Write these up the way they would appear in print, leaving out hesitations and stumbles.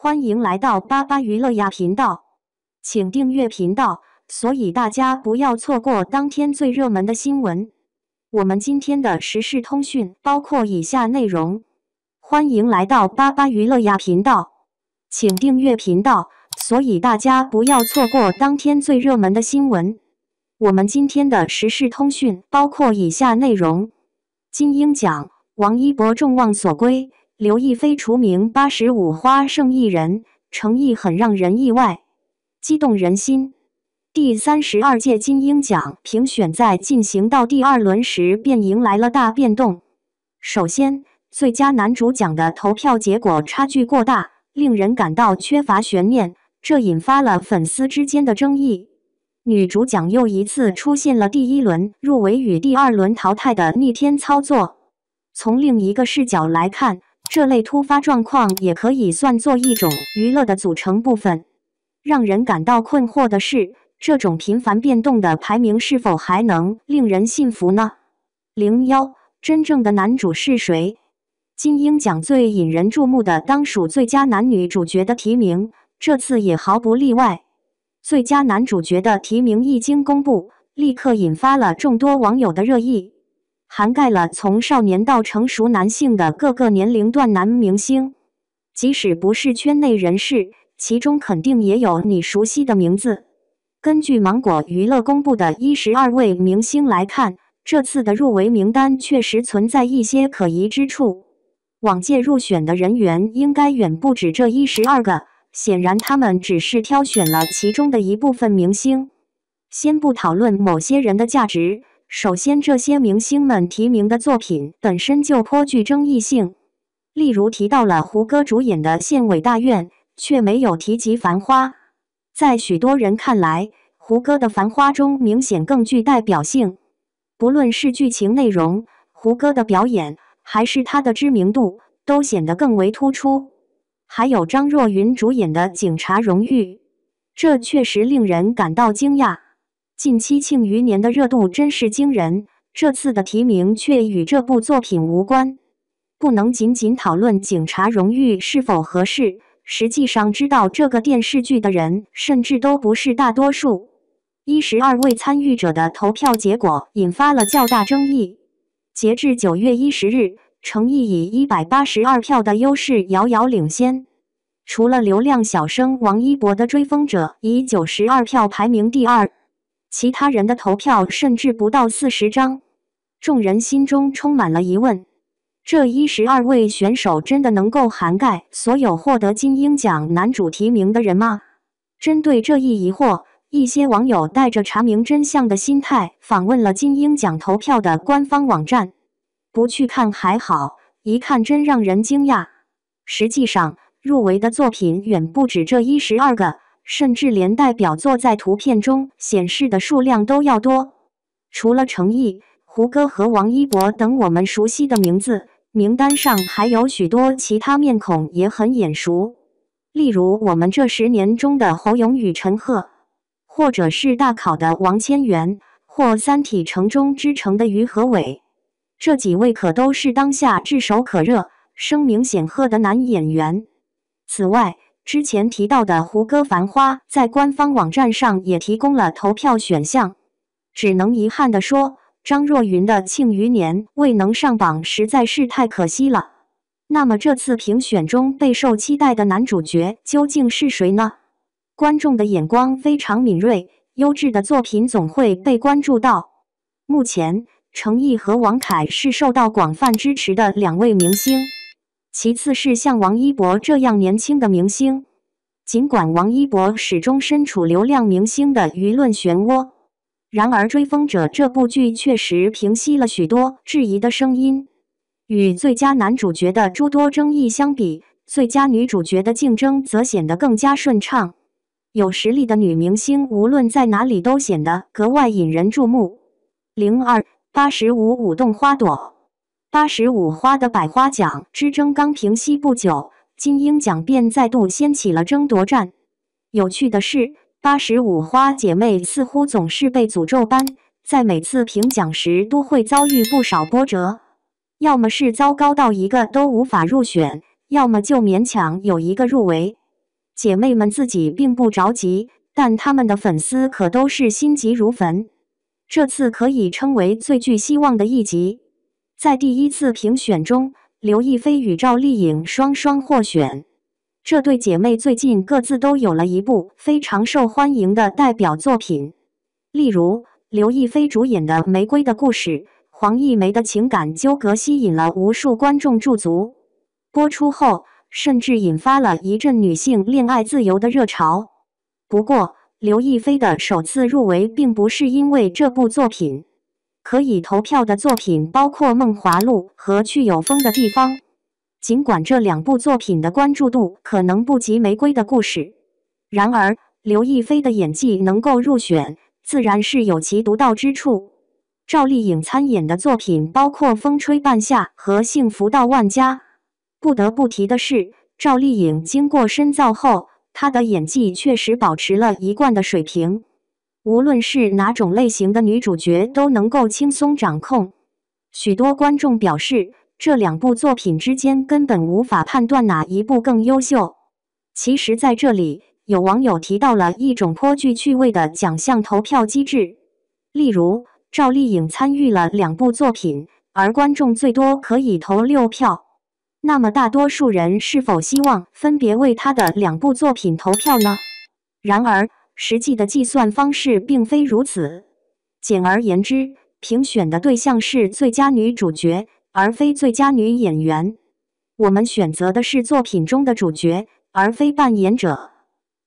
欢迎来到巴巴娱乐呀频道，请订阅频道，所以大家不要错过当天最热门的新闻。我们今天的时事通讯包括以下内容：欢迎来到巴巴娱乐呀频道，请订阅频道，所以大家不要错过当天最热门的新闻。我们今天的时事通讯包括以下内容：金鹰奖，王一博众望所归。刘亦菲除名85花胜艺人，诚意很让人意外，激动人心。第32届金鹰奖评选在进行到第2轮时便迎来了大变动。首先，最佳男主奖的投票结果差距过大，令人感到缺乏悬念，这引发了粉丝之间的争议。女主奖又一次出现了第1轮入围与第2轮淘汰的逆天操作。从另一个视角来看，这类突发状况也可以算作一种娱乐的组成部分。让人感到困惑的是，这种频繁变动的排名是否还能令人信服呢？01，真正的男主是谁？金鹰奖最引人注目的当属最佳男女主角的提名，这次也毫不例外。最佳男主角的提名一经公布，立刻引发了众多网友的热议。涵盖了从少年到成熟男性的各个年龄段男明星，即使不是圈内人士，其中肯定也有你熟悉的名字。根据芒果娱乐公布的12位明星来看，这次的入围名单确实存在一些可疑之处。往届入选的人员应该远不止这12个，显然他们只是挑选了其中的一部分明星。先不讨论某些人的价值，首先，这些明星们提名的作品本身就颇具争议性。例如提到了胡歌主演的《县委大院》，却没有提及《繁花》。在许多人看来，胡歌的《繁花》中明显更具代表性。不论是剧情内容、胡歌的表演，还是他的知名度，都显得更为突出。还有张若昀主演的《警察荣誉》，这确实令人感到惊讶。近期《庆余年》的热度真是惊人，这次的提名却与这部作品无关。不能仅仅讨论《警察荣誉》是否合适，实际上知道这个电视剧的人甚至都不是大多数。12位参与者的投票结果引发了较大争议。截至9月10日，诚意以182票的优势遥遥领先。除了流量小生王一博的《追风者》以92票排名第2。其他人的投票甚至不到40张，众人心中充满了疑问：这12位选手真的能够涵盖所有获得金鹰奖男主提名的人吗？针对这一疑惑，一些网友带着查明真相的心态访问了金鹰奖投票的官方网站。不去看还好，一看真让人惊讶。实际上，入围的作品远不止这12个。甚至连代表作在图片中显示的数量都要多。除了诚意、胡歌和王一博等我们熟悉的名字，名单上还有许多其他面孔也很眼熟。例如我们这10年中的侯勇与陈赫，或者是大考的王千源，或三体城中之城的于和伟。这几位可都是当下炙手可热、声名显赫的男演员。此外，之前提到的胡歌《繁花》在官方网站上也提供了投票选项，只能遗憾地说，张若昀的《庆余年》未能上榜，实在是太可惜了。那么这次评选中备受期待的男主角究竟是谁呢？观众的眼光非常敏锐，优质的作品总会被关注到。目前，诚意和王凯是受到广泛支持的2位明星。其次是像王一博这样年轻的明星，尽管王一博始终身处流量明星的舆论漩涡，然而《追风者》这部剧确实平息了许多质疑的声音。与最佳男主角的诸多争议相比，最佳女主角的竞争则显得更加顺畅。有实力的女明星无论在哪里都显得格外引人注目。02 85舞动花朵。85花的百花奖之争刚平息不久，金鹰奖便再度掀起了争夺战。有趣的是，85花姐妹似乎总是被诅咒般，在每次评奖时都会遭遇不少波折，要么是糟糕到一个都无法入选，要么就勉强有一个入围。姐妹们自己并不着急，但她们的粉丝可都是心急如焚。这次可以称为最具希望的一集。在第一次评选中，刘亦菲与赵丽颖双双获选。这对姐妹最近各自都有了一部非常受欢迎的代表作品，例如刘亦菲主演的《玫瑰的故事》，黄奕梅的情感纠葛吸引了无数观众驻足。播出后，甚至引发了一阵女性恋爱自由的热潮。不过，刘亦菲的首次入围并不是因为这部作品，可以投票的作品包括《梦华录》和《去有风的地方》。尽管这两部作品的关注度可能不及《玫瑰的故事》，然而刘亦菲的演技能够入选，自然是有其独到之处。赵丽颖参演的作品包括《风吹半夏》和《幸福到万家》。不得不提的是，赵丽颖经过深造后，她的演技确实保持了一贯的水平，无论是哪种类型的女主角都能够轻松掌控。许多观众表示，这两部作品之间根本无法判断哪一部更优秀。其实在这里，有网友提到了一种颇具趣味的奖项投票机制，例如赵丽颖参与了两部作品，而观众最多可以投6票。那么大多数人是否希望分别为她的两部作品投票呢？然而，实际的计算方式并非如此。简而言之，评选的对象是最佳女主角，而非最佳女演员。我们选择的是作品中的主角，而非扮演者。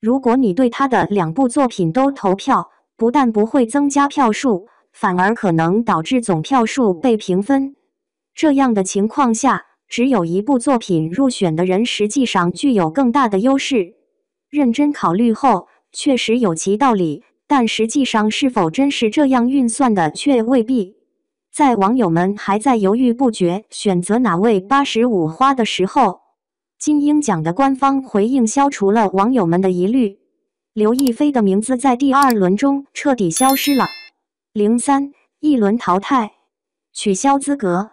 如果你对她的两部作品都投票，不但不会增加票数，反而可能导致总票数被平分。这样的情况下，只有一部作品入选的人实际上具有更大的优势。认真考虑后，确实有其道理，但实际上是否真是这样运算的却未必。在网友们还在犹豫不决选择哪位85花的时候，金鹰奖的官方回应消除了网友们的疑虑。刘亦菲的名字在第2轮中彻底消失了。03一轮淘汰，取消资格。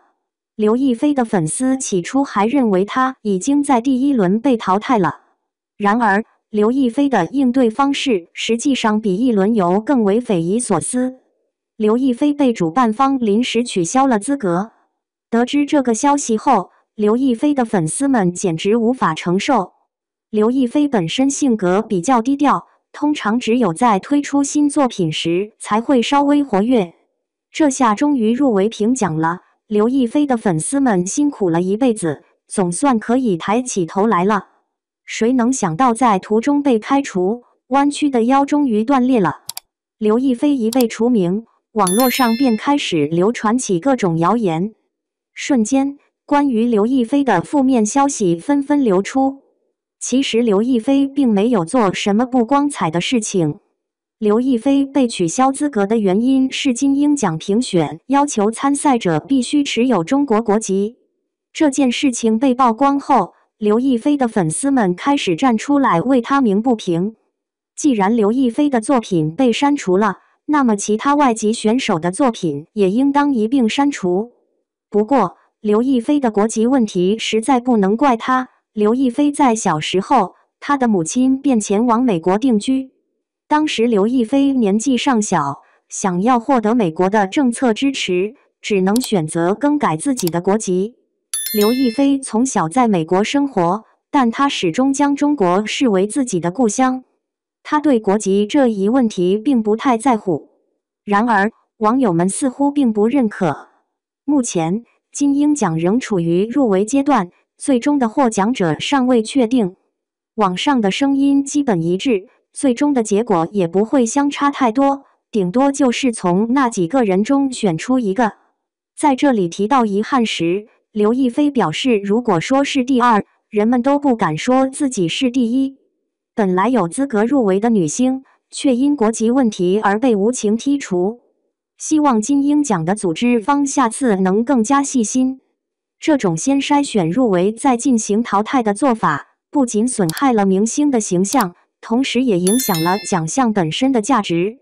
刘亦菲的粉丝起初还认为她已经在第1轮被淘汰了，然而刘亦菲的应对方式实际上比一轮游更为匪夷所思。刘亦菲被主办方临时取消了资格。得知这个消息后，刘亦菲的粉丝们简直无法承受。刘亦菲本身性格比较低调，通常只有在推出新作品时才会稍微活跃。这下终于入围评奖了，刘亦菲的粉丝们辛苦了一辈子，总算可以抬起头来了。谁能想到在途中被开除，弯曲的腰终于断裂了。刘亦菲一被除名，网络上便开始流传起各种谣言，瞬间，关于刘亦菲的负面消息纷纷流出。其实刘亦菲并没有做什么不光彩的事情。刘亦菲被取消资格的原因是金鹰奖评选要求参赛者必须持有中国国籍。这件事情被曝光后，刘亦菲的粉丝们开始站出来为她鸣不平。既然刘亦菲的作品被删除了，那么其他外籍选手的作品也应当一并删除。不过，刘亦菲的国籍问题实在不能怪她。刘亦菲在小时候，她的母亲便前往美国定居。当时刘亦菲年纪尚小，想要获得美国的政策支持，只能选择更改自己的国籍。刘亦菲从小在美国生活，但她始终将中国视为自己的故乡。她对国籍这一问题并不太在乎。然而，网友们似乎并不认可。目前，金鹰奖仍处于入围阶段，最终的获奖者尚未确定。网上的声音基本一致，最终的结果也不会相差太多，顶多就是从那几个人中选出一个。在这里提到遗憾时，刘亦菲表示，如果说是第2，人们都不敢说自己是第1。本来有资格入围的女星，却因国籍问题而被无情剔除。希望金鹰奖的组织方下次能更加细心。这种先筛选入围再进行淘汰的做法，不仅损害了明星的形象，同时也影响了奖项本身的价值。